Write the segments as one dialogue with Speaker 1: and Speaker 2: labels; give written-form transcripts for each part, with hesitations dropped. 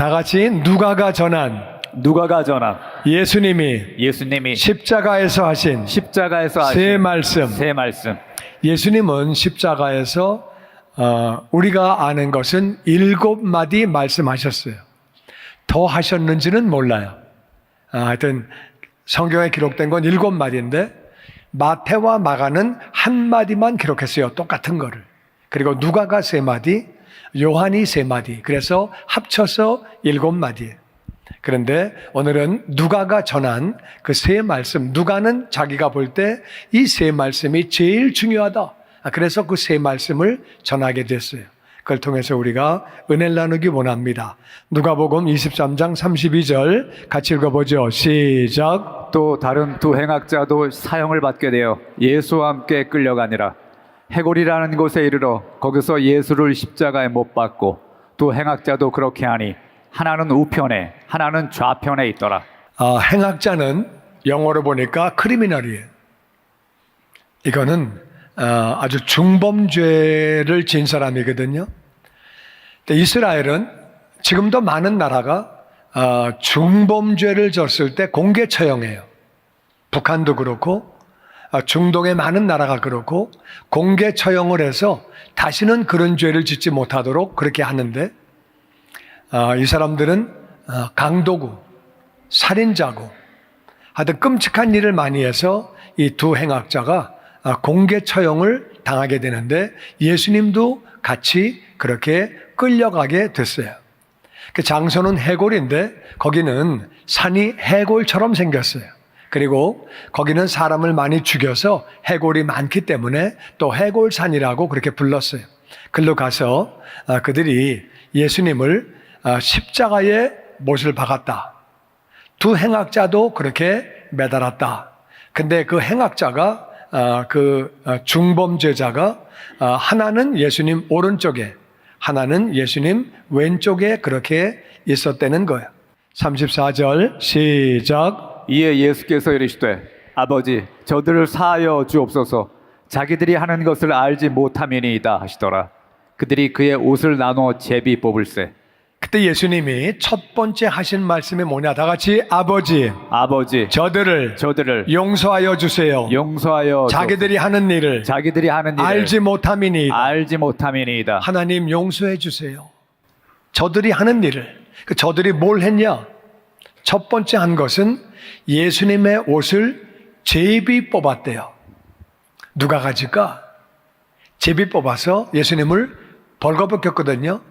Speaker 1: 다 같이 누가가 전한 예수님이 십자가에서 하신 세 말씀. 예수님은 십자가에서 우리가 아는 것은 7마디 말씀하셨어요. 더 하셨는지는 몰라요. 하여튼 성경에 기록된 건 7마디인데 마태와 마가는 한 마디만 기록했어요. 똑같은 거를. 그리고 누가가 3마디, 요한이 3마디. 그래서 합쳐서 7마디예요. 그런데 오늘은 누가가 전한 그 3말씀, 누가는 자기가 볼 때 이 3말씀이 제일 중요하다. 그래서 그 3말씀을 전하게 됐어요. 그걸 통해서 우리가 은혜를 나누기 원합니다. 누가복음 23장 32절 같이 읽어보죠. 시작.
Speaker 2: 또 다른 두 행악자도 사형을 받게 되어 예수와 함께 끌려가니라. 해골이라는 곳에 이르러 거기서 예수를 십자가에 못 박고 두 행악자도 그렇게 하니 하나는 우편에 하나는 좌편에 있더라.
Speaker 1: 행악자는 영어로 보니까 크리미널이에요. 이거는 아주 중범죄를 지은 사람이거든요. 이스라엘은 지금도 많은 나라가 중범죄를 졌을 때 공개 처형해요. 북한도 그렇고 중동의 많은 나라가 그렇고 공개 처형을 해서 다시는 그런 죄를 짓지 못하도록 그렇게 하는데 이 사람들은 강도구, 살인자고 하여튼 끔찍한 일을 많이 해서 이 두 행악자가 공개 처형을 당하게 되는데 예수님도 같이 그렇게 끌려가게 됐어요. 그 장소는 해골인데 거기는 산이 해골처럼 생겼어요. 그리고 거기는 사람을 많이 죽여서 해골이 많기 때문에 또 해골산이라고 그렇게 불렀어요. 글로 가서 그들이 예수님을 십자가에 못을 박았다. 두 행악자도 그렇게 매달았다. 근데 그 행악자가 중범죄자가 하나는 예수님 오른쪽에 하나는 예수님 왼쪽에 그렇게 있었다는 거예요. 34절 시작.
Speaker 2: 이에 예수께서 이르시되 아버지 저들을 사하여 주옵소서 자기들이 하는 것을 알지 못함이니이다 하시더라. 그들이 그의 옷을 나눠 제비 뽑을세.
Speaker 1: 그때 예수님이 첫 번째 하신 말씀이 뭐냐? 다 같이 아버지 저들을 용서하여 주세요. 자기들이 하는 일을 알지 못함이니이다. 하나님 용서해 주세요. 저들이 하는 일을. 저들이 뭘 했냐? 첫 번째 한 것은 예수님의 옷을 제비 뽑았대요. 누가 가질까? 제비 뽑아서 예수님을 벌거벗겼거든요.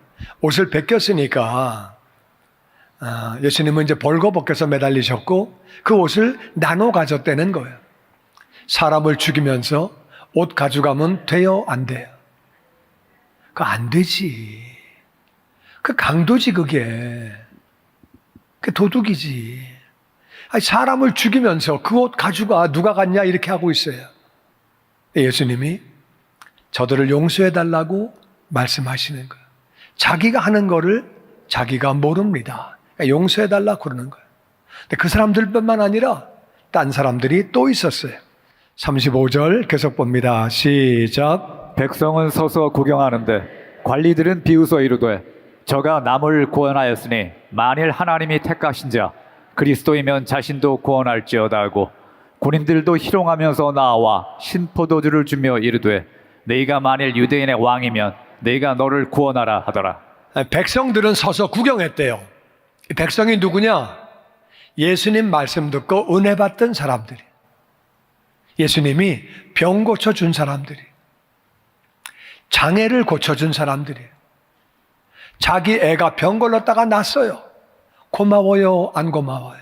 Speaker 1: 옷을 벗겼으니까 예수님은 이제 벌거벗겨서 매달리셨고 그 옷을 나눠 가졌다는 거예요. 사람을 죽이면서 옷 가져가면 돼요? 안 돼요? 그거 안 되지. 그 강도지 그게. 그 도둑이지. 아니, 사람을 죽이면서 그 옷 가져가 누가 갔냐 이렇게 하고 있어요. 예수님이 저들을 용서해달라고 말씀하시는 거예요. 자기가 하는 거를 자기가 모릅니다. 그러니까 용서해달라고 그러는 거예요. 근데 그 사람들뿐만 아니라 딴 사람들이 또 있었어요. 35절 계속 봅니다. 시작.
Speaker 2: 백성은 서서 구경하는데 관리들은 비웃어 이르되 저가 남을 구원하였으니 만일 하나님이 택하신 자 그리스도이면 자신도 구원할지어다 하고 군인들도 희롱하면서 나와 신포도주를 주며 이르되 너희가 만일 유대인의 왕이면 너희가 너를 구원하라 하더라.
Speaker 1: 백성들은 서서 구경했대요. 이 백성이 누구냐? 예수님 말씀 듣고 은혜 받던 사람들이, 예수님이 병 고쳐준 사람들이, 장애를 고쳐준 사람들이, 자기 애가 병 걸렸다가 났어요. 고마워요? 안 고마워요?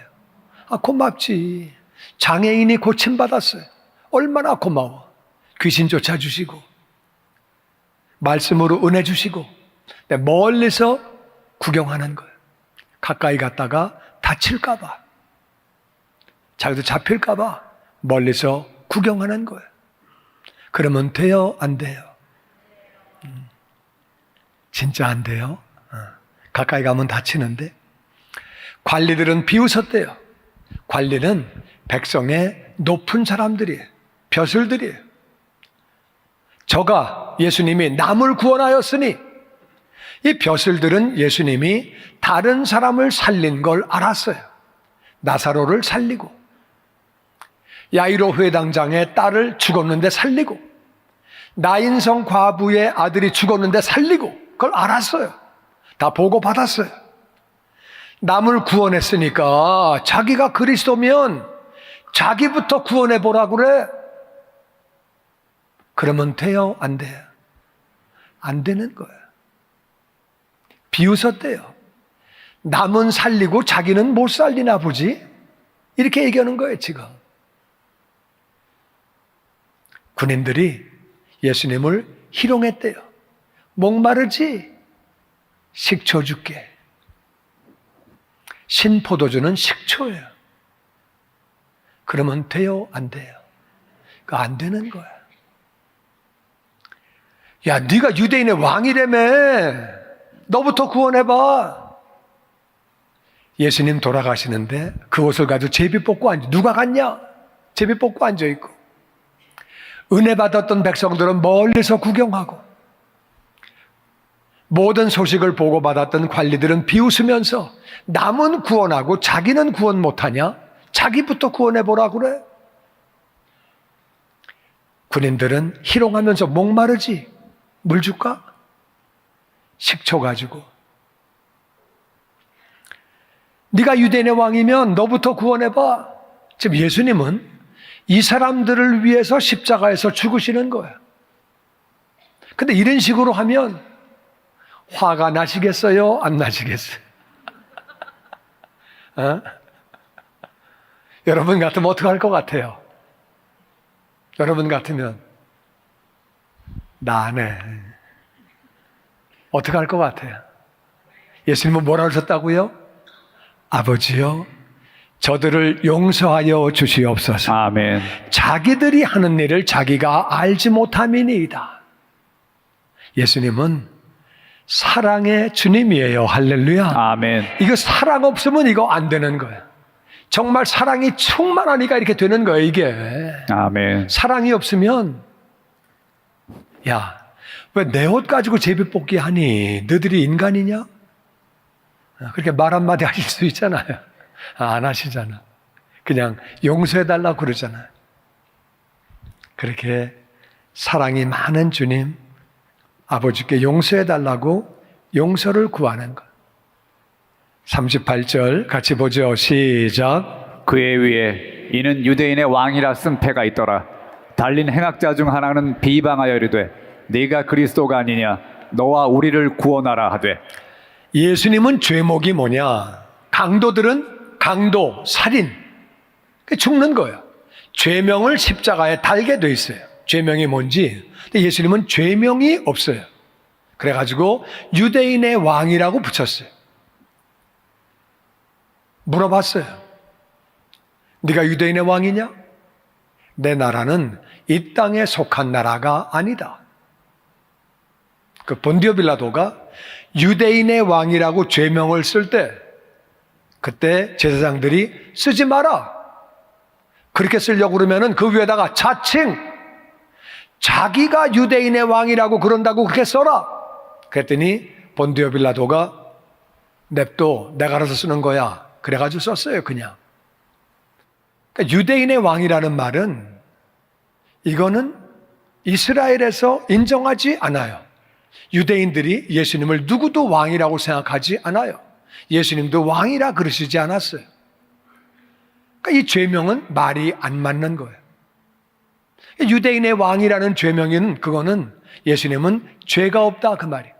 Speaker 1: 고맙지. 장애인이 고침받았어요. 얼마나 고마워. 귀신 쫓아주시고 말씀으로 은혜 주시고. 멀리서 구경하는 거예요. 가까이 갔다가 다칠까 봐, 자기도 잡힐까 봐 멀리서 구경하는 거예요. 그러면 돼요? 안 돼요? 진짜 안 돼요? 가까이 가면 다치는데. 관리들은 비웃었대요. 관리는 백성의 높은 사람들이에요. 벼슬들이에요. 저가 예수님이 남을 구원하였으니 이 벼슬들은 예수님이 다른 사람을 살린 걸 알았어요. 나사로를 살리고, 야이로 회당장의 딸을 죽었는데 살리고, 나인성 과부의 아들이 죽었는데 살리고, 그걸 알았어요. 다 보고받았어요. 남을 구원했으니까 자기가 그리스도면 자기부터 구원해 보라고 그래. 그러면 돼요? 안 돼요? 안 되는 거예요. 비웃었대요. 남은 살리고 자기는 못 살리나 보지? 이렇게 얘기하는 거예요, 지금. 군인들이 예수님을 희롱했대요. 목마르지? 식초 줄게. 신포도주는 식초예요. 그러면 돼요? 안 돼요? 그거 안 되는 거야. 야, 네가 유대인의 왕이라며. 너부터 구원해봐. 예수님 돌아가시는데 그 옷을 가지고 제비 뽑고 앉아. 누가 갔냐? 제비 뽑고 앉아있고. 은혜 받았던 백성들은 멀리서 구경하고, 모든 소식을 보고받았던 관리들은 비웃으면서 남은 구원하고 자기는 구원 못하냐? 자기부터 구원해보라 그래? 군인들은 희롱하면서 목마르지? 물 줄까? 식초 가지고. 네가 유대인의 왕이면 너부터 구원해봐. 지금 예수님은 이 사람들을 위해서 십자가에서 죽으시는 거예요. 근데 이런 식으로 하면 화가 나시겠어요? 안 나시겠어요? 어? 여러분 같으면 어떻게 할 것 같아요? 여러분 같으면 나 안 해. 어떻게 할 것 같아요? 예수님은 뭐라 하셨다고요? 아버지요, 저들을 용서하여 주시옵소서.
Speaker 2: 아멘.
Speaker 1: 자기들이 하는 일을 자기가 알지 못함이니이다. 예수님은 사랑의 주님이에요. 할렐루야.
Speaker 2: 아멘.
Speaker 1: 이거 사랑 없으면 이거 안 되는 거예요. 정말 사랑이 충만하니까 이렇게 되는 거예요, 이게.
Speaker 2: 아멘.
Speaker 1: 사랑이 없으면, 야, 왜 내 옷 가지고 제비 뽑기 하니? 너희들이 인간이냐? 그렇게 말 한마디 하실 수 있잖아요. 안 하시잖아. 그냥 용서해달라고 그러잖아요. 그렇게 사랑이 많은 주님, 아버지께 용서해달라고 용서를 구하는 것. 38절 같이 보죠. 시작.
Speaker 2: 그의 위에 이는 유대인의 왕이라 쓴 패가 있더라. 달린 행악자 중 하나는 비방하여 이르되 네가 그리스도가 아니냐 너와 우리를 구원하라 하되.
Speaker 1: 예수님은 죄목이 뭐냐? 강도들은 강도, 살인, 죽는 거예요. 죄명을 십자가에 달게 돼 있어요. 죄명이 뭔지. 근데 예수님은 죄명이 없어요. 그래가지고 유대인의 왕이라고 붙였어요. 물어봤어요. 네가 유대인의 왕이냐? 내 나라는 이 땅에 속한 나라가 아니다. 그 본디오 빌라도가 유대인의 왕이라고 죄명을 쓸 때 그때 제사장들이 쓰지 마라. 그렇게 쓰려고 그러면은 그 위에다가 자칭 자기가 유대인의 왕이라고 그런다고 그렇게 써라. 그랬더니 본디오 빌라도가 냅둬, 내가 알아서 쓰는 거야. 그래가지고 썼어요, 그냥. 그러니까 유대인의 왕이라는 말은 이거는 이스라엘에서 인정하지 않아요. 유대인들이 예수님을 누구도 왕이라고 생각하지 않아요. 예수님도 왕이라 그러시지 않았어요. 그러니까 이 죄명은 말이 안 맞는 거예요. 유대인의 왕이라는 죄명은 그거는 예수님은 죄가 없다 그 말이에요.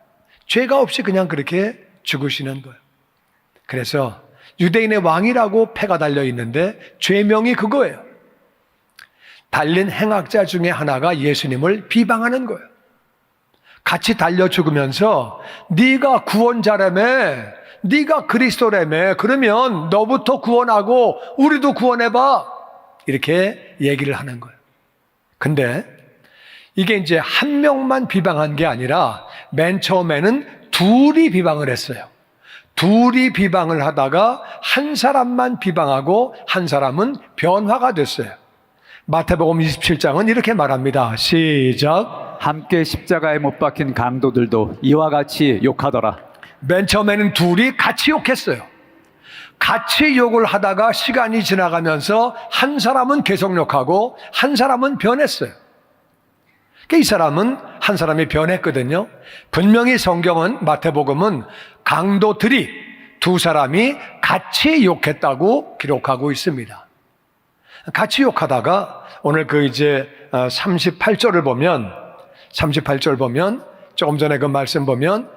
Speaker 1: 죄가 없이 그냥 그렇게 죽으시는 거예요. 그래서 유대인의 왕이라고 패가 달려 있는데 죄명이 그거예요. 달린 행악자 중에 하나가 예수님을 비방하는 거예요. 같이 달려 죽으면서 네가 구원자라며, 네가 그리스도라며, 그러면 너부터 구원하고 우리도 구원해봐, 이렇게 얘기를 하는 거예요. 근데 이게 이제 한 명만 비방한 게 아니라 맨 처음에는 둘이 비방을 했어요. 둘이 비방을 하다가 한 사람만 비방하고 한 사람은 변화가 됐어요. 마태복음 27장은 이렇게 말합니다. 시작.
Speaker 2: 함께 십자가에 못 박힌 강도들도 이와 같이 욕하더라.
Speaker 1: 맨 처음에는 둘이 같이 욕했어요. 같이 욕을 하다가 시간이 지나가면서 한 사람은 계속 욕하고 한 사람은 변했어요. 이 사람은 한 사람이 변했거든요. 분명히 성경은, 마태복음은 강도들이 두 사람이 같이 욕했다고 기록하고 있습니다. 같이 욕하다가 오늘 38절을 보면, 38절 보면, 조금 전에 그 말씀 보면,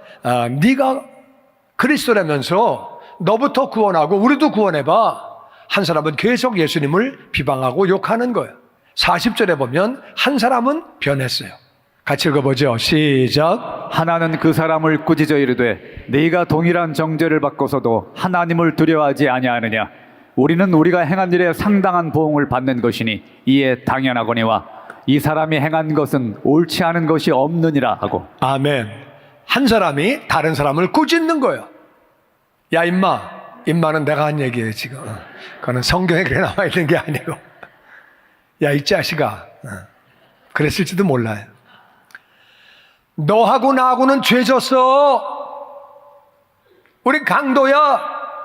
Speaker 1: 네가 그리스도라면서 너부터 구원하고 우리도 구원해봐. 한 사람은 계속 예수님을 비방하고 욕하는 거예요. 40절에 보면 한 사람은 변했어요. 같이 읽어보죠. 시작.
Speaker 2: 하나는 그 사람을 꾸짖어 이르되 네가 동일한 정죄를 받고서도 하나님을 두려워하지 아니하느냐. 우리는 우리가 행한 일에 상당한 보응을 받는 것이니 이에 당연하거니와 이 사람이 행한 것은 옳지 않은 것이 없느니라 하고.
Speaker 1: 아멘. 한 사람이 다른 사람을 꾸짖는 거예요. 야 임마는 내가 한 얘기예요 지금. 그거는 성경에 그래 나와 있는 게 아니고, 야 이 자식아, 그랬을지도 몰라요. 너하고 나하고는 죄 졌어. 우리 강도야,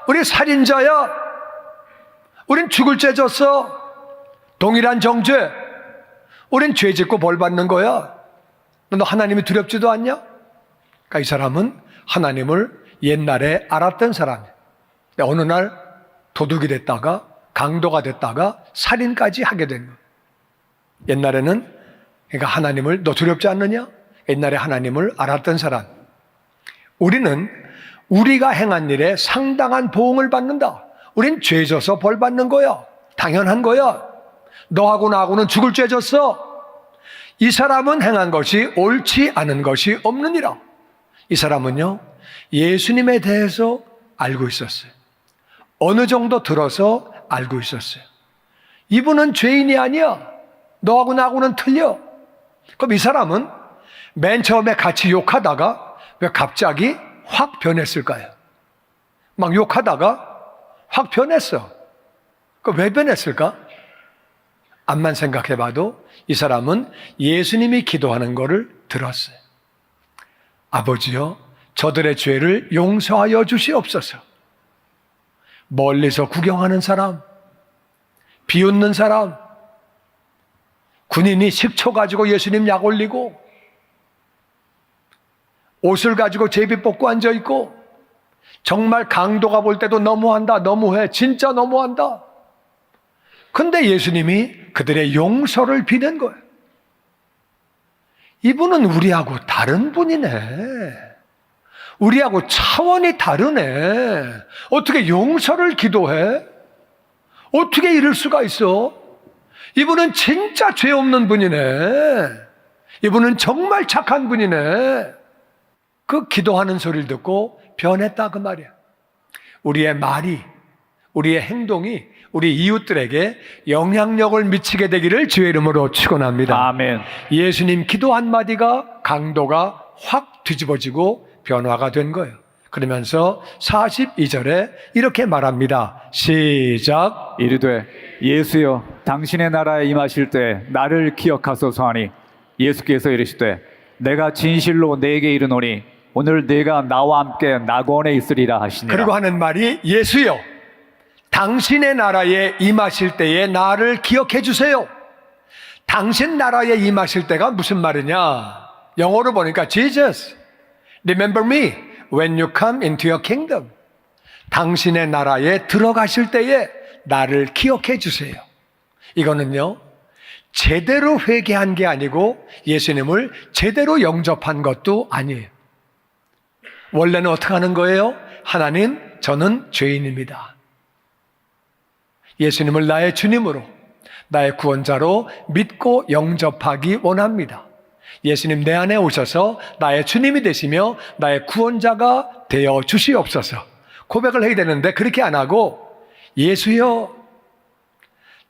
Speaker 1: 우리 살인자야, 우린 죽을 죄 졌어. 동일한 정죄. 우린 죄 짓고 벌 받는 거야. 너 하나님이 두렵지도 않냐? 그러니까 이 사람은 하나님을 옛날에 알았던 사람이에요. 어느 날 도둑이 됐다가 강도가 됐다가 살인까지 하게 된 거예요. 옛날에는, 그러니까 하나님을 너 두렵지 않느냐? 옛날에 하나님을 알았던 사람. 우리는 우리가 행한 일에 상당한 보응을 받는다. 우린 죄 져서 벌 받는 거야. 당연한 거야. 너하고 나하고는 죽을 죄 졌어. 이 사람은 행한 것이 옳지 않은 것이 없느니라. 이 사람은요, 예수님에 대해서 알고 있었어요. 어느 정도 들어서 알고 있었어요. 이분은 죄인이 아니야. 너하고 나하고는 틀려. 그럼 이 사람은 맨 처음에 같이 욕하다가 왜 갑자기 확 변했을까요? 막 욕하다가 확 변했어. 그럼 왜 변했을까? 암만 생각해봐도 이 사람은 예수님이 기도하는 거를 들었어요. 아버지여, 저들의 죄를 용서하여 주시옵소서. 멀리서 구경하는 사람, 비웃는 사람, 군인이 식초 가지고 예수님 약 올리고 옷을 가지고 제비 뽑고 앉아있고, 정말 강도가 볼 때도 너무한다, 너무해, 진짜 너무한다. 근데 예수님이 그들의 용서를 비는 거예요. 이분은 우리하고 다른 분이네. 우리하고 차원이 다르네. 어떻게 용서를 기도해? 어떻게 이럴 수가 있어? 이분은 진짜 죄 없는 분이네. 이분은 정말 착한 분이네. 그 기도하는 소리를 듣고 변했다 그 말이야. 우리의 말이, 우리의 행동이 우리 이웃들에게 영향력을 미치게 되기를 주의 이름으로 축원합니다.
Speaker 2: 아멘.
Speaker 1: 예수님 기도 한마디가 강도가 확 뒤집어지고 변화가 된 거예요. 그러면서 42절에 이렇게 말합니다. 시작.
Speaker 2: 이르되 예수여 당신의 나라에 임하실 때 나를 기억하소서 하니 예수께서 이르시되 내가 진실로 네게 이르노니 오늘 네가 나와 함께 낙원에 있으리라 하시니라.
Speaker 1: 그리고 하는 말이 예수여 당신의 나라에 임하실 때에 나를 기억해 주세요. 당신 나라에 임하실 때가 무슨 말이냐? 영어로 보니까 Jesus, remember me when you come into your kingdom. 당신의 나라에 들어가실 때에 나를 기억해 주세요. 이거는요, 제대로 회개한 게 아니고 예수님을 제대로 영접한 것도 아니에요. 원래는 어떻게 하는 거예요? 하나님, 저는 죄인입니다. 예수님을 나의 주님으로, 나의 구원자로 믿고 영접하기 원합니다. 예수님 내 안에 오셔서 나의 주님이 되시며 나의 구원자가 되어 주시옵소서. 고백을 해야 되는데 그렇게 안 하고 예수여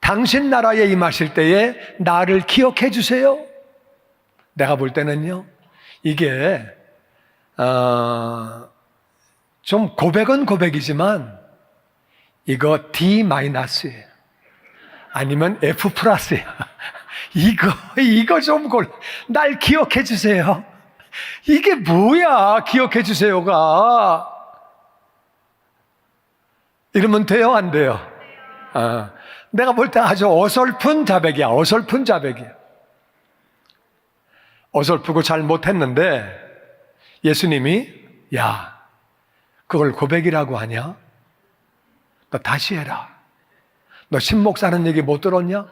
Speaker 1: 당신 나라에 임하실 때에 나를 기억해 주세요. 내가 볼 때는요, 이게 좀 고백은 고백이지만 이거 D-예요. 아니면 F+야. 이거 좀 날 기억해 주세요. 이게 뭐야, 기억해 주세요가. 이러면 돼요, 안 돼요? 내가 볼 때 아주 어설픈 자백이야, 어설픈 자백이야. 어설프고 잘 못했는데 예수님이, 야, 그걸 고백이라고 하냐? 너 다시 해라. 너 신목사는 얘기 못 들었냐?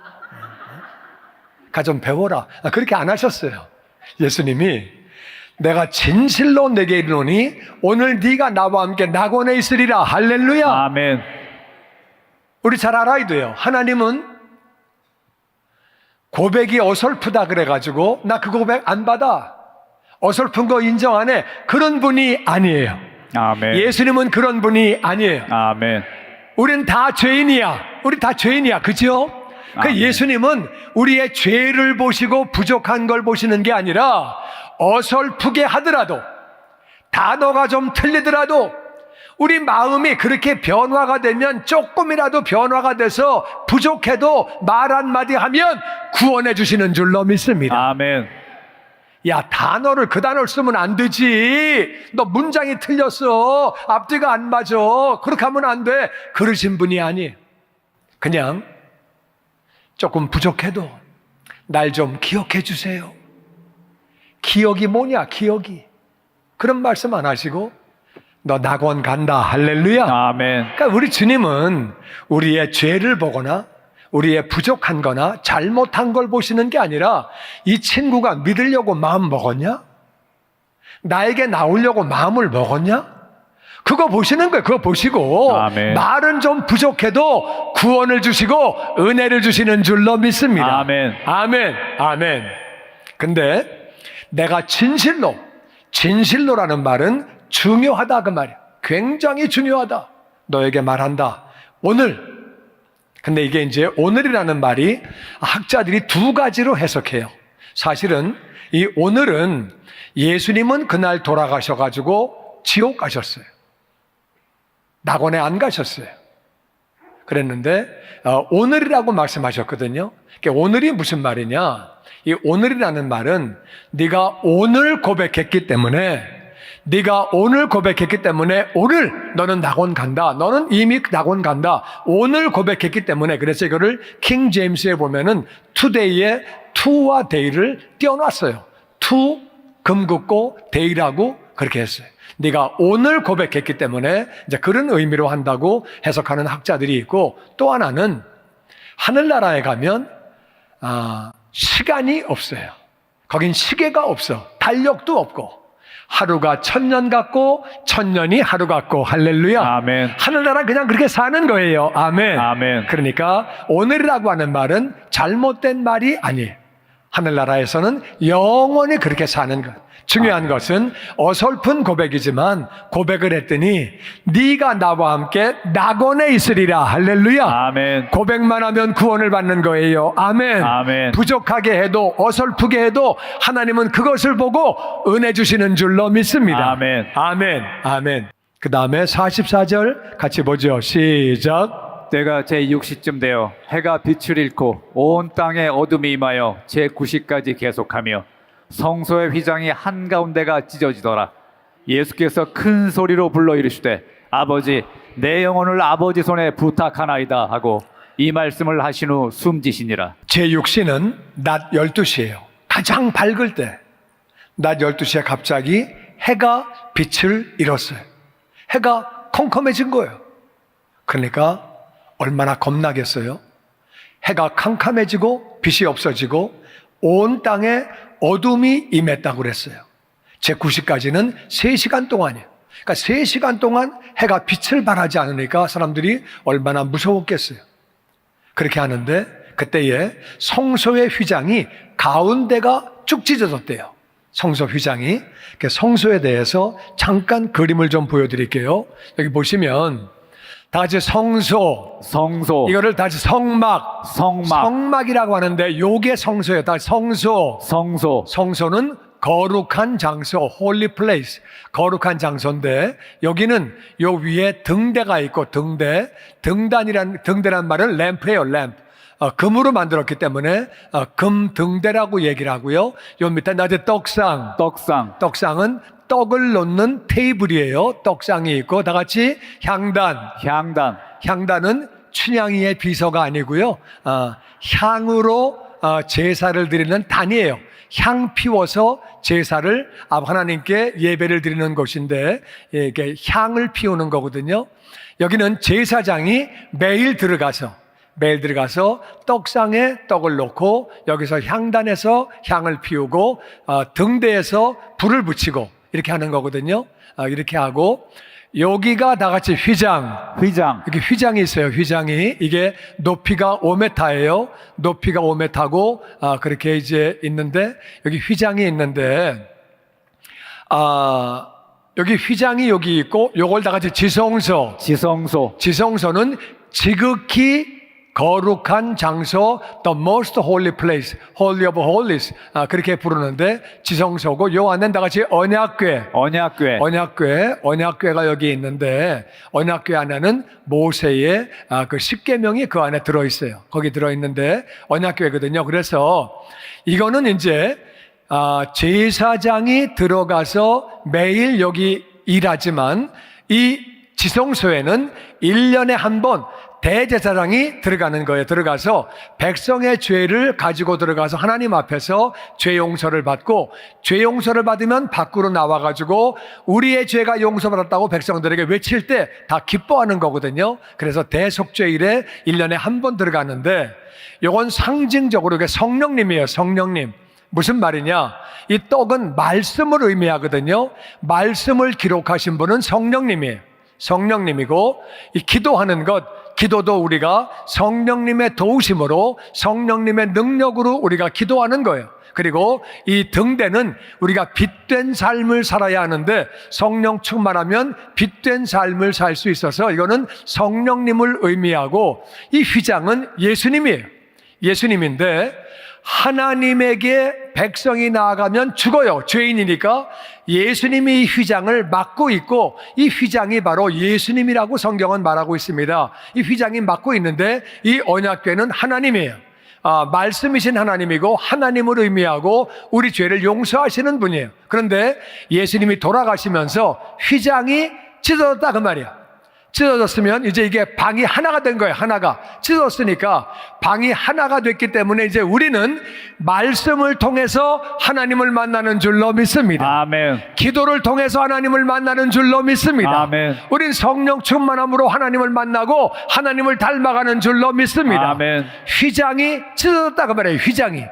Speaker 1: 가 좀 배워라. 그렇게 안 하셨어요. 예수님이, 내가 진실로 내게 이르노니 오늘 네가 나와 함께 낙원에 있으리라. 할렐루야.
Speaker 2: 아멘.
Speaker 1: 우리 잘 알아야 돼요. 하나님은 고백이 어설프다 그래가지고 나 그 고백 안 받아, 어설픈 거 인정 안 해, 그런 분이 아니에요.
Speaker 2: 아멘.
Speaker 1: 예수님은 그런 분이 아니에요.
Speaker 2: 아멘.
Speaker 1: 우린 다 죄인이야. 우리 다 죄인이야. 그죠? 그
Speaker 2: 아멘.
Speaker 1: 예수님은 우리의 죄를 보시고 부족한 걸 보시는 게 아니라 어설프게 하더라도, 단어가 좀 틀리더라도 우리 마음이 그렇게 변화가 되면, 조금이라도 변화가 돼서 부족해도 말 한마디 하면 구원해 주시는 줄로 믿습니다.
Speaker 2: 아멘.
Speaker 1: 야, 그 단어를 쓰면 안 되지. 너 문장이 틀렸어. 앞뒤가 안 맞아. 그렇게 하면 안 돼. 그러신 분이 아니에요. 그냥 조금 부족해도 날 좀 기억해 주세요. 기억이 뭐냐, 기억이. 그런 말씀 안 하시고 너 낙원 간다. 할렐루야.
Speaker 2: 아멘.
Speaker 1: 그러니까 우리 주님은 우리의 죄를 보거나 우리의 부족한 거나 잘못한 걸 보시는 게 아니라, 이 친구가 믿으려고 마음 먹었냐? 나에게 나오려고 마음을 먹었냐? 그거 보시는 거예요. 그거 보시고
Speaker 2: 아멘.
Speaker 1: 말은 좀 부족해도 구원을 주시고 은혜를 주시는 줄로 믿습니다.
Speaker 2: 아멘.
Speaker 1: 아멘. 아멘. 근데 내가 진실로라는 말은 중요하다, 그 말이야. 굉장히 중요하다. 너에게 말한다. 오늘. 근데 이게 이제 오늘이라는 말이 학자들이 두 가지로 해석해요. 사실은 이 오늘은 예수님은 그날 돌아가셔가지고 지옥 가셨어요. 낙원에 안 가셨어요. 그랬는데 오늘이라고 말씀하셨거든요. 그러니까 오늘이 무슨 말이냐? 이 오늘이라는 말은 네가 오늘 고백했기 때문에, 오늘 너는 낙원 간다. 너는 이미 낙원 간다. 오늘 고백했기 때문에. 그래서 이거를 킹 제임스에 보면은 today에 to와 day를 띄워놨어요. to 금 긋고 day라고 그렇게 했어요. 네가 오늘 고백했기 때문에 이제 그런 의미로 한다고 해석하는 학자들이 있고, 또 하나는 하늘나라에 가면 시간이 없어요. 거긴 시계가 없어. 달력도 없고. 하루가 1000년 같고 1000년이 하루 같고. 할렐루야.
Speaker 2: 아멘.
Speaker 1: 하늘나라 그냥 그렇게 사는 거예요. 아멘.
Speaker 2: 아멘.
Speaker 1: 그러니까 오늘이라고 하는 말은 잘못된 말이 아니에요. 하늘나라에서는 영원히 그렇게 사는 것. 중요한 것은 어설픈 고백이지만 고백을 했더니 네가 나와 함께 낙원에 있으리라. 할렐루야.
Speaker 2: 아멘.
Speaker 1: 고백만 하면 구원을 받는 거예요. 아멘.
Speaker 2: 아멘.
Speaker 1: 부족하게 해도 어설프게 해도 하나님은 그것을 보고 은혜 주시는 줄로 믿습니다.
Speaker 2: 아멘.
Speaker 1: 아멘. 아멘. 그 다음에 44절 같이 보죠. 시작.
Speaker 2: 때가 제6시쯤 되어 해가 빛을 잃고 온 땅에 어둠이 임하여 제9시까지 계속하며 성소의 휘장이 한가운데가 찢어지더라. 예수께서 큰 소리로 불러 이르시되 아버지, 내 영혼을 아버지 손에 부탁하나이다 하고 이 말씀을 하신 후 숨지시니라.
Speaker 1: 제6시는 낮 12시예요. 가장 밝을 때. 낮 12시에 갑자기 해가 빛을 잃었어요. 해가 컴컴해진 거예요. 그러니까 얼마나 겁나겠어요. 해가 캄캄해지고 빛이 없어지고 온 땅에 어둠이 임했다고 그랬어요. 제9시까지는 3시간 동안이에요. 그러니까 3시간 동안 해가 빛을 발하지 않으니까 사람들이 얼마나 무서웠겠어요. 그렇게 하는데 그때에 성소의 휘장이 가운데가 쭉 찢어졌대요. 성소 휘장이. 성소에 대해서 잠깐 그림을 좀 보여드릴게요. 여기 보시면 다 같이 성소. 이거를 다시 성막. 성막이라고 하는데 요게 성소예요. 다시 성소. 성소는 거룩한 장소, holy place. 거룩한 장소인데 여기는 요 위에 등대가 있고 등대란 말은 램프예요, 램프. 금으로 만들었기 때문에 금등대라고 얘기를 하고요. 요 밑에 낮에 떡상. 떡상은 떡을 놓는 테이블이에요. 떡상이 있고 다 같이 향단. 향단은 춘향이의 비서가 아니고요. 향으로 제사를 드리는 단이에요. 향 피워서 제사를 하나님께 예배를 드리는 곳인데 이게 향을 피우는 거거든요. 여기는 제사장이 매일 들어가서 떡상에 떡을 놓고 여기서 향단에서 향을 피우고 등대에서 불을 붙이고 이렇게 하는 거거든요. 이렇게 하고 여기가 다 같이 휘장. 여기 휘장이 있어요. 휘장이 이게 높이가 5m예요. 높이가 5m고 그렇게 이제 있는데 여기 휘장이 있는데 여기 휘장이 여기 있고 요걸 다 같이 지성소. 지성소는 지극히 거룩한 장소, the most holy place, holy of holies 그렇게 부르는데 지성소고 요 안에는 다 같이 언약궤가 여기 있는데 언약궤 안에는 모세의 그 십계명이 그 안에 들어 있어요. 거기 들어 있는데 언약궤거든요. 그래서 이거는 이제 제사장이 들어가서 매일 여기 일하지만 이 지성소에는 1년에 한 번 대제사장이 들어가는 거예요. 들어가서 백성의 죄를 가지고 들어가서 하나님 앞에서 죄 용서를 받고 죄 용서를 받으면 밖으로 나와가지고 우리의 죄가 용서받았다고 백성들에게 외칠 때 다 기뻐하는 거거든요. 그래서 대속죄일에 1년에 한 번 들어가는데 이건 상징적으로 성령님이에요. 성령님. 무슨 말이냐? 이 떡은 말씀을 의미하거든요. 말씀을 기록하신 분은 성령님이에요. 성령님이고 이 기도하는 기도도 우리가 성령님의 도우심으로 성령님의 능력으로 우리가 기도하는 거예요. 그리고 이 등대는 우리가 빛된 삶을 살아야 하는데 성령 충만하면 빛된 삶을 살 수 있어서 이거는 성령님을 의미하고 이 휘장은 예수님이에요. 예수님인데 하나님에게 백성이 나아가면 죽어요. 죄인이니까 예수님이 이 휘장을 맡고 있고 이 휘장이 바로 예수님이라고 성경은 말하고 있습니다. 이 휘장이 맡고 있는데 이 언약궤는 하나님이에요. 말씀이신 하나님이고 하나님을 의미하고 우리 죄를 용서하시는 분이에요. 그런데 예수님이 돌아가시면서 휘장이 찢어졌다 그 말이야. 찢어졌으면 이제 이게 방이 하나가 된 거예요. 하나가 찢어졌으니까 방이 하나가 됐기 때문에 이제 우리는 말씀을 통해서 하나님을 만나는 줄로 믿습니다.
Speaker 2: 아멘.
Speaker 1: 기도를 통해서 하나님을 만나는 줄로 믿습니다.
Speaker 2: 아멘.
Speaker 1: 우린 성령 충만함으로 하나님을 만나고 하나님을 닮아가는 줄로 믿습니다.
Speaker 2: 아멘.
Speaker 1: 휘장이 찢어졌다 그 말이에요. 휘장이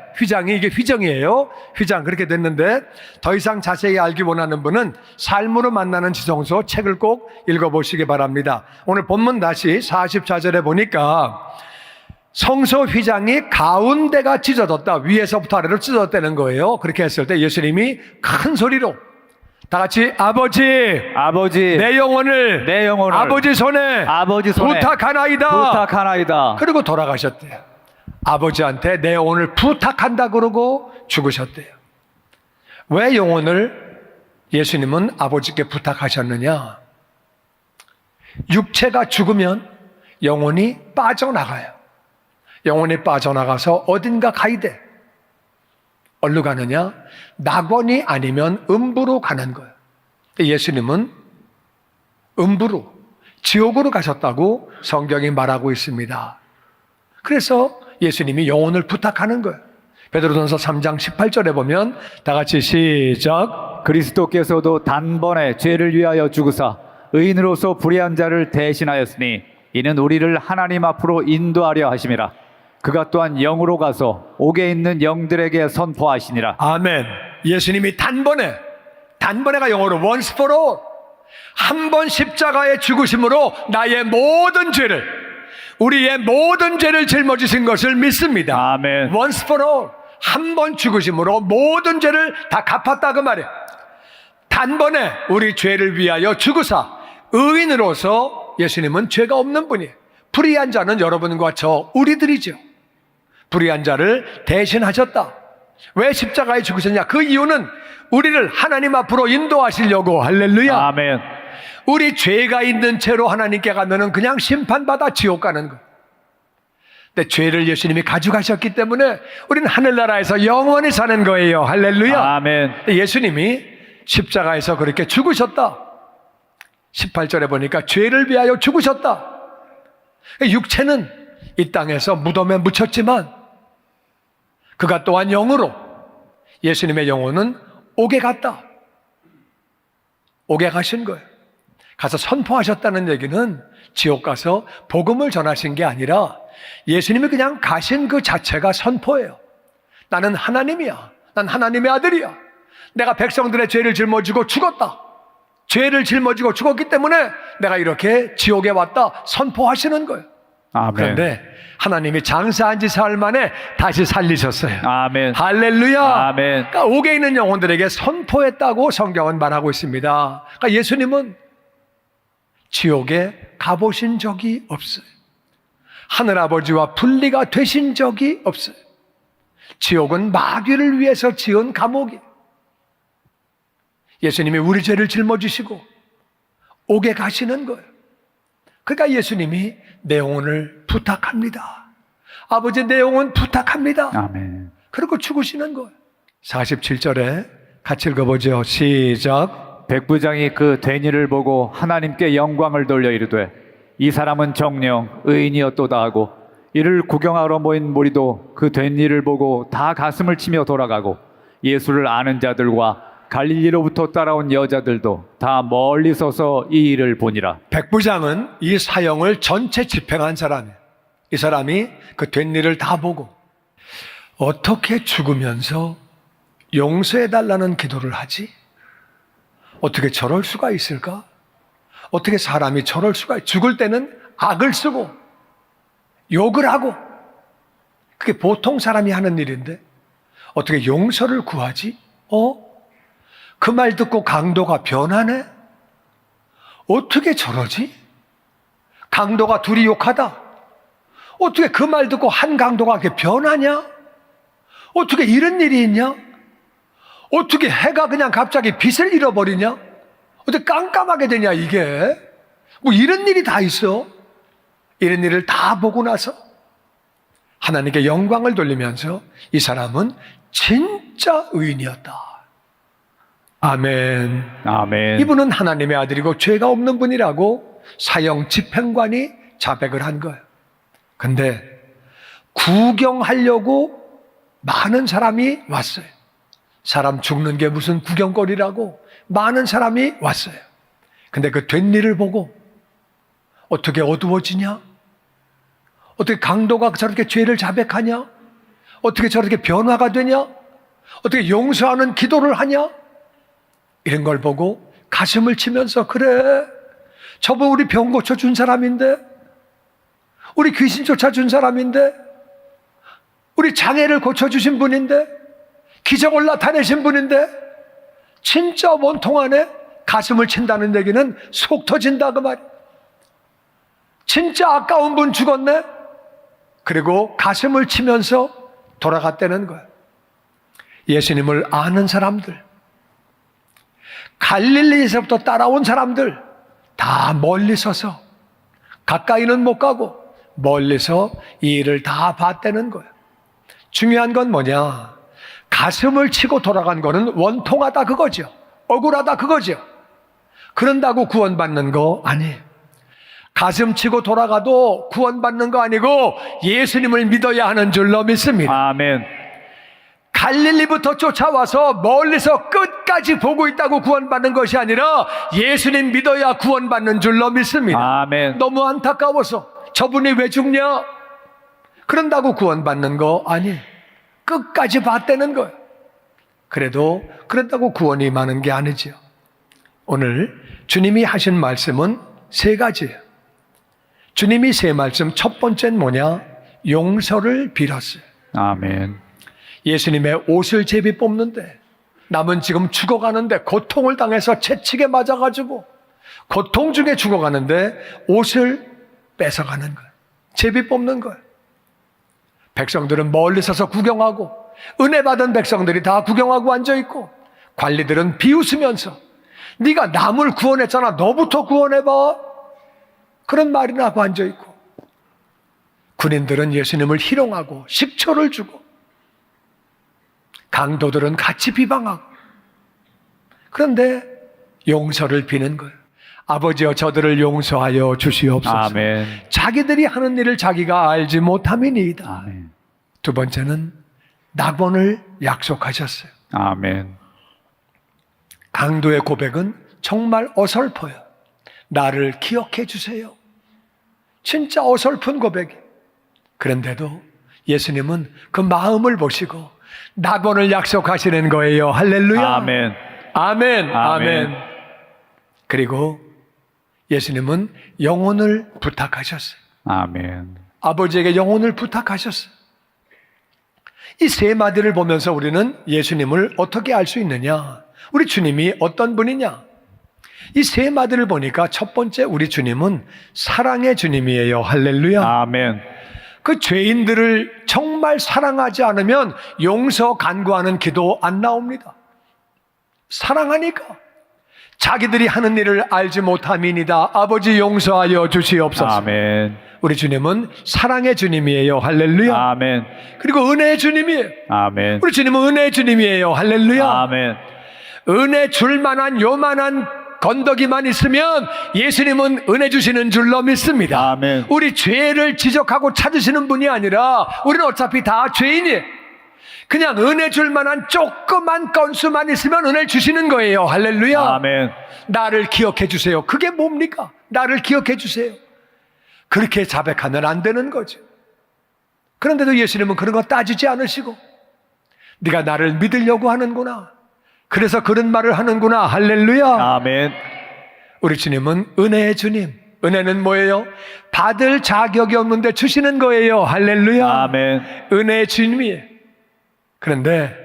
Speaker 1: 이게 휘정이에요. 휘장 그렇게 됐는데 더 이상 자세히 알기 원하는 분은 삶으로 만나는 지성소 책을 꼭 읽어보시기 바랍니다. 오늘 본문 다시 44절에 보니까 성소 휘장이 가운데가 찢어졌다. 위에서부터 아래로 찢어졌다는 거예요. 그렇게 했을 때 예수님이 큰 소리로 다 같이 아버지 내 영혼을 아버지 손에 부탁하나이다. 그리고 돌아가셨대요. 아버지한테 내 영혼을 부탁한다 그러고 죽으셨대요. 왜 영혼을 예수님은 아버지께 부탁하셨느냐? 육체가 죽으면 영혼이 빠져나가요. 영혼이 빠져나가서 어딘가 가야 돼. 어디로 가느냐? 낙원이 아니면 음부로 가는 거예요. 예수님은 음부로, 지옥으로 가셨다고 성경이 말하고 있습니다. 그래서 예수님이 영혼을 부탁하는 거예요. 베드로전서 3장 18절에 보면 다 같이 시작.
Speaker 2: 그리스도께서도 단번에 죄를 위하여 죽으사 의인으로서 불의한 자를 대신하였으니 이는 우리를 하나님 앞으로 인도하려 하심이라. 그가 또한 영으로 가서 옥에 있는 영들에게 선포하시니라.
Speaker 1: 아멘. 예수님이 단번에가 영어로 once for all, 한 번 십자가의 죽으심으로 나의 모든 죄를, 우리의 모든 죄를 짊어지신 것을 믿습니다.
Speaker 2: 아멘.
Speaker 1: once for all, 한 번 죽으심으로 모든 죄를 다 갚았다 그 말이에요. 단번에 우리 죄를 위하여 죽으사 의인으로서 예수님은 죄가 없는 분이에요. 불의한 자는 여러분과 저 우리들이죠. 불의한 자를 대신하셨다. 왜 십자가에 죽으셨냐? 그 이유는 우리를 하나님 앞으로 인도하시려고. 할렐루야.
Speaker 2: 아멘.
Speaker 1: 우리 죄가 있는 채로 하나님께 가면은 그냥 심판받아 지옥 가는 거예요. 근데 죄를 예수님이 가져가셨기 때문에 우리는 하늘나라에서 영원히 사는 거예요. 할렐루야.
Speaker 2: 아멘.
Speaker 1: 예수님이 십자가에서 그렇게 죽으셨다. 18절에 보니까 죄를 위하여 죽으셨다. 육체는 이 땅에서 무덤에 묻혔지만 그가 또한 영으로, 예수님의 영혼은 옥에 갔다. 옥에 가신 거예요. 가서 선포하셨다는 얘기는 지옥 가서 복음을 전하신 게 아니라 예수님이 그냥 가신 그 자체가 선포예요. 나는 하나님이야. 난 하나님의 아들이야. 내가 백성들의 죄를 짊어지고 죽었다. 죄를 짊어지고 죽었기 때문에 내가 이렇게 지옥에 왔다 선포하시는 거예요.
Speaker 2: 아멘.
Speaker 1: 그런데 하나님이 장사한 지 사흘 만에 다시 살리셨어요.
Speaker 2: 아멘.
Speaker 1: 할렐루야.
Speaker 2: 아멘.
Speaker 1: 그러니까 옥에 있는 영혼들에게 선포했다고 성경은 말하고 있습니다. 그러니까 예수님은 지옥에 가보신 적이 없어요. 하늘아버지와 분리가 되신 적이 없어요. 지옥은 마귀를 위해서 지은 감옥이에요. 예수님이 우리 죄를 짊어지시고 옥에 가시는 거예요. 그러니까 예수님이 내 영혼을 부탁합니다. 아버지, 내 영혼 부탁합니다.
Speaker 2: 아멘.
Speaker 1: 그리고 죽으시는 거예요. 47절에 같이 읽어보죠. 시작.
Speaker 2: 백부장이 그 된 일을 보고 하나님께 영광을 돌려 이르되 이 사람은 정령 의인이었도다 하고 이를 구경하러 모인 무리도 그 된 일을 보고 다 가슴을 치며 돌아가고 예수를 아는 자들과 갈릴리로부터 따라온 여자들도 다 멀리 서서 이 일을 보니라.
Speaker 1: 백부장은 이 사형을 전체 집행한 사람이에요. 이 사람이 그 된 일을 다 보고 어떻게 죽으면서 용서해달라는 기도를 하지? 어떻게 저럴 수가 있을까? 어떻게 사람이 저럴 수가 있을까? 죽을 때는 악을 쓰고 욕을 하고 그게 보통 사람이 하는 일인데 어떻게 용서를 구하지? 그 말 듣고 강도가 변하네? 어떻게 저러지? 강도가 둘이 욕하다. 어떻게 그 말 듣고 한 강도가 이렇게 변하냐? 어떻게 이런 일이 있냐? 어떻게 해가 그냥 갑자기 빛을 잃어버리냐? 어떻게 깜깜하게 되냐 이게? 뭐 이런 일이 다 있어. 이런 일을 다 보고 나서 하나님께 영광을 돌리면서 이 사람은 진짜 의인이었다. 아멘.
Speaker 2: 아멘.
Speaker 1: 이분은 하나님의 아들이고 죄가 없는 분이라고 사형 집행관이 자백을 한 거예요. 근데 구경하려고 많은 사람이 왔어요. 사람 죽는 게 무슨 구경거리라고 많은 사람이 왔어요. 근데 그 된 일을 보고 어떻게 어두워지냐? 어떻게 강도가 저렇게 죄를 자백하냐? 어떻게 저렇게 변화가 되냐? 어떻게 용서하는 기도를 하냐? 이런 걸 보고 가슴을 치면서 그래, 저분 우리 병 고쳐준 사람인데, 우리 귀신 쫓아준 사람인데, 우리 장애를 고쳐주신 분인데, 기적을 나타내신 분인데, 진짜 원통하네? 가슴을 친다는 얘기는 속 터진다 그 말이야. 진짜 아까운 분 죽었네? 그리고 가슴을 치면서 돌아갔다는 거야. 예수님을 아는 사람들, 갈릴리에서부터 따라온 사람들 다 멀리 서서, 가까이는 못 가고 멀리서 이 일을 다 봤다는 거야. 중요한 건 뭐냐? 가슴을 치고 돌아간 거는 원통하다 그거죠. 억울하다 그거죠. 그런다고 구원받는 거 아니에요. 가슴 치고 돌아가도 구원받는 거 아니고 예수님을 믿어야 하는 줄로 믿습니다.
Speaker 2: 아멘.
Speaker 1: 갈릴리부터 쫓아와서 멀리서 끝까지 보고 있다고 구원받는 것이 아니라 예수님 믿어야 구원받는 줄로 믿습니다.
Speaker 2: 아멘.
Speaker 1: 너무 안타까워서 저분이 왜 죽냐? 그런다고 구원받는 거 아니에요. 끝까지 봤다는 거예요. 그래도 그런다고 구원이 많은 게 아니지요. 오늘 주님이 하신 말씀은 세 가지예요. 주님이 세 말씀, 첫 번째는 뭐냐? 용서를 빌었어요.
Speaker 2: 아멘.
Speaker 1: 예수님의 옷을 제비 뽑는데 남은 지금 죽어가는데 고통을 당해서 채찍에 맞아가지고 고통 중에 죽어가는데 옷을 뺏어가는 거예요. 제비 뽑는 거예요. 백성들은 멀리 서서 구경하고 은혜 받은 백성들이 다 구경하고 앉아있고 관리들은 비웃으면서 네가 남을 구원했잖아, 너부터 구원해봐, 그런 말이나 하고 앉아있고 군인들은 예수님을 희롱하고 식초를 주고 강도들은 같이 비방하고 그런데 용서를 비는 거예요. 아버지여 저들을 용서하여 주시옵소서.
Speaker 2: 아멘.
Speaker 1: 자기들이 하는 일을 자기가 알지 못함이니이다.
Speaker 2: 아멘.
Speaker 1: 두 번째는 낙원을 약속하셨어요.
Speaker 2: 아멘.
Speaker 1: 강도의 고백은 정말 어설퍼요. 나를 기억해 주세요. 진짜 어설픈 고백이에요. 그런데도 예수님은 그 마음을 보시고 낙원을 약속하시는 거예요. 할렐루야.
Speaker 2: 아멘.
Speaker 1: 아멘. 아멘.
Speaker 2: 아멘.
Speaker 1: 그리고 예수님은 영혼을 부탁하셨어요.
Speaker 2: 아멘.
Speaker 1: 아버지에게 영혼을 부탁하셨어요. 이 세 마디를 보면서 우리는 예수님을 어떻게 알 수 있느냐? 우리 주님이 어떤 분이냐? 이 세 마디를 보니까 첫 번째 우리 주님은 사랑의 주님이에요. 할렐루야.
Speaker 2: 아멘.
Speaker 1: 그 죄인들을 정말 사랑하지 않으면 용서 간구하는 기도 안 나옵니다. 사랑하니까. 자기들이 하는 일을 알지 못함이니다. 아버지 용서하여 주시옵소서.
Speaker 2: 아멘.
Speaker 1: 우리 주님은 사랑의 주님이에요. 할렐루야.
Speaker 2: 아멘.
Speaker 1: 그리고 은혜의 주님이에요.
Speaker 2: 아멘.
Speaker 1: 우리 주님은 은혜의 주님이에요. 할렐루야.
Speaker 2: 아멘.
Speaker 1: 은혜 줄 만한 요만한 건더기만 있으면 예수님은 은혜 주시는 줄로 믿습니다.
Speaker 2: 아멘.
Speaker 1: 우리 죄를 지적하고 찾으시는 분이 아니라 우리는 어차피 다 죄인이에요. 그냥 은혜 줄 만한 조그만 건수만 있으면 은혜 주시는 거예요. 할렐루야.
Speaker 2: 아멘.
Speaker 1: 나를 기억해 주세요. 그게 뭡니까? 나를 기억해 주세요. 그렇게 자백하면 안 되는 거죠. 그런데도 예수님은 그런 거 따지지 않으시고 네가 나를 믿으려고 하는구나. 그래서 그런 말을 하는구나. 할렐루야.
Speaker 2: 아멘.
Speaker 1: 우리 주님은 은혜의 주님. 은혜는 뭐예요? 받을 자격이 없는데 주시는 거예요. 할렐루야.
Speaker 2: 아멘.
Speaker 1: 은혜의 주님이에요. 그런데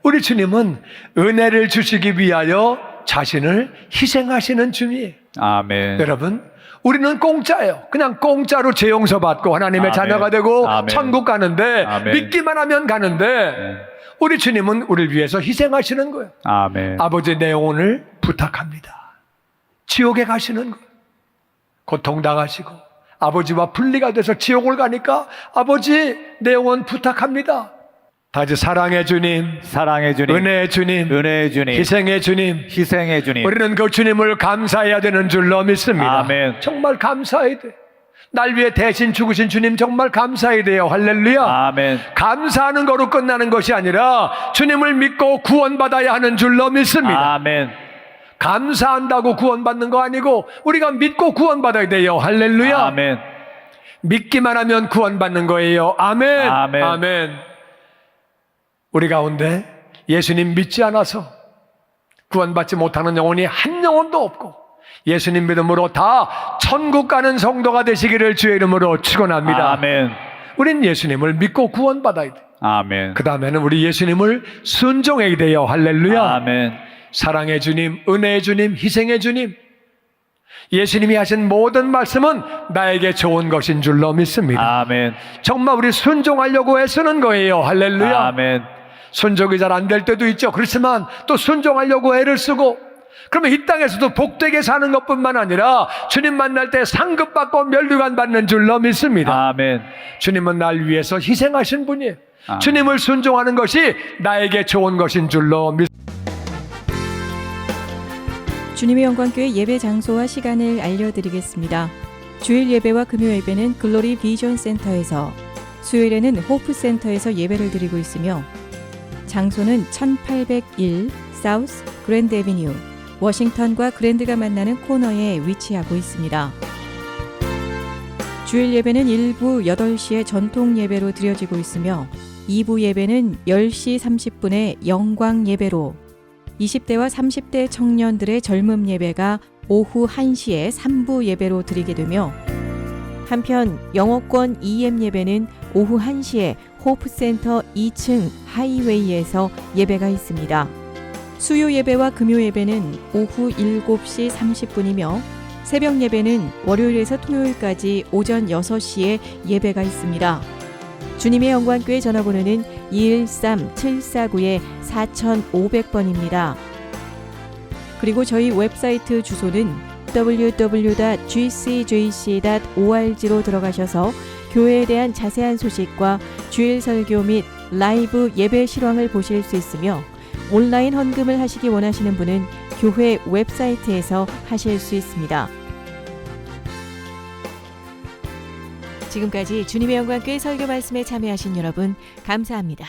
Speaker 1: 우리 주님은 은혜를 주시기 위하여 자신을 희생하시는 주님이에요.
Speaker 2: 아멘.
Speaker 1: 여러분, 우리는 공짜예요. 그냥 공짜로 죄 용서 받고 하나님의
Speaker 2: 아멘.
Speaker 1: 자녀가 되고
Speaker 2: 아멘.
Speaker 1: 천국 가는데
Speaker 2: 아멘.
Speaker 1: 믿기만 하면 가는데 우리 주님은 우리를 위해서 희생하시는 거예요.
Speaker 2: 아멘.
Speaker 1: 아버지 내 영혼을 부탁합니다. 지옥에 가시는 거예요. 고통당하시고 아버지와 분리가 돼서 지옥을 가니까 아버지 내 영혼 부탁합니다. 다시 사랑의 주님,
Speaker 2: 사랑의 주님,
Speaker 1: 은혜의 주님,
Speaker 2: 은혜의 주님,
Speaker 1: 희생의 주님,
Speaker 2: 희생의 주님.
Speaker 1: 우리는 그 주님을 감사해야 되는 줄로 믿습니다.
Speaker 2: 아멘.
Speaker 1: 정말 감사해야 돼. 날 위해 대신 죽으신 주님 정말 감사해야 돼요. 할렐루야.
Speaker 2: 아멘.
Speaker 1: 감사하는 거로 끝나는 것이 아니라 주님을 믿고 구원받아야 하는 줄로 믿습니다.
Speaker 2: 아멘.
Speaker 1: 감사한다고 구원받는 거 아니고 우리가 믿고 구원받아야 돼요. 할렐루야.
Speaker 2: 아멘.
Speaker 1: 믿기만 하면 구원받는 거예요. 아멘.
Speaker 2: 아멘.
Speaker 1: 아멘. 우리 가운데 예수님 믿지 않아서 구원받지 못하는 영혼이 한 영혼도 없고 예수님 믿음으로 다 천국 가는 성도가 되시기를 주의 이름으로 축원합니다.
Speaker 2: 아멘.
Speaker 1: 우린 예수님을 믿고 구원받아야 돼.
Speaker 2: 아멘.
Speaker 1: 그 다음에는 우리 예수님을 순종해야 돼요. 할렐루야.
Speaker 2: 아멘.
Speaker 1: 사랑의 주님, 은혜의 주님, 희생의 주님. 예수님이 하신 모든 말씀은 나에게 좋은 것인 줄로 믿습니다.
Speaker 2: 아멘.
Speaker 1: 정말 우리 순종하려고 애쓰는 거예요. 할렐루야.
Speaker 2: 아멘.
Speaker 1: 순종이 잘 안 될 때도 있죠. 그렇지만 또 순종하려고 애를 쓰고 그러면 이 땅에서도 복되게 사는 것뿐만 아니라 주님 만날 때 상급받고 면류관 받는 줄로 믿습니다.
Speaker 2: 아멘.
Speaker 1: 주님은 날 위해서 희생하신 분이에요.
Speaker 2: 아멘.
Speaker 1: 주님을 순종하는 것이 나에게 좋은 것인 줄로 믿습니다.
Speaker 3: 주님의 영광교회 예배 장소와 시간을 알려드리겠습니다. 주일 예배와 금요 예배는 글로리 비전 센터에서, 수요일에는 호프 센터에서 예배를 드리고 있으며 장소는 1801 사우스 그랜드 애비뉴 워싱턴과 그랜드가 만나는 코너에 위치하고 있습니다. 주일 예배는 1부 8시에 전통 예배로 드려지고 있으며 2부 예배는 10시 30분에 영광 예배로 20대와 30대 청년들의 젊음 예배가 오후 1시에 3부 예배로 드리게 되며 한편 영어권 EM 예배는 오후 1시에 호프센터 2층 하이웨이에서 예배가 있습니다. 수요 예배와 금요 예배는 오후 7시 30분이며 새벽 예배는 월요일에서 토요일까지 오전 6시에 예배가 있습니다. 주님의 영광교회 전화번호는 213-749-4500번입니다. 그리고 저희 웹사이트 주소는 www.gcjc.org로 들어가셔서 교회에 대한 자세한 소식과 주일 설교 및 라이브 예배 실황을 보실 수 있으며 온라인 헌금을 하시기 원하시는 분은 교회 웹사이트에서 하실 수 있습니다. 지금까지 주님의 영광교회 설교 말씀에 참여하신 여러분 감사합니다.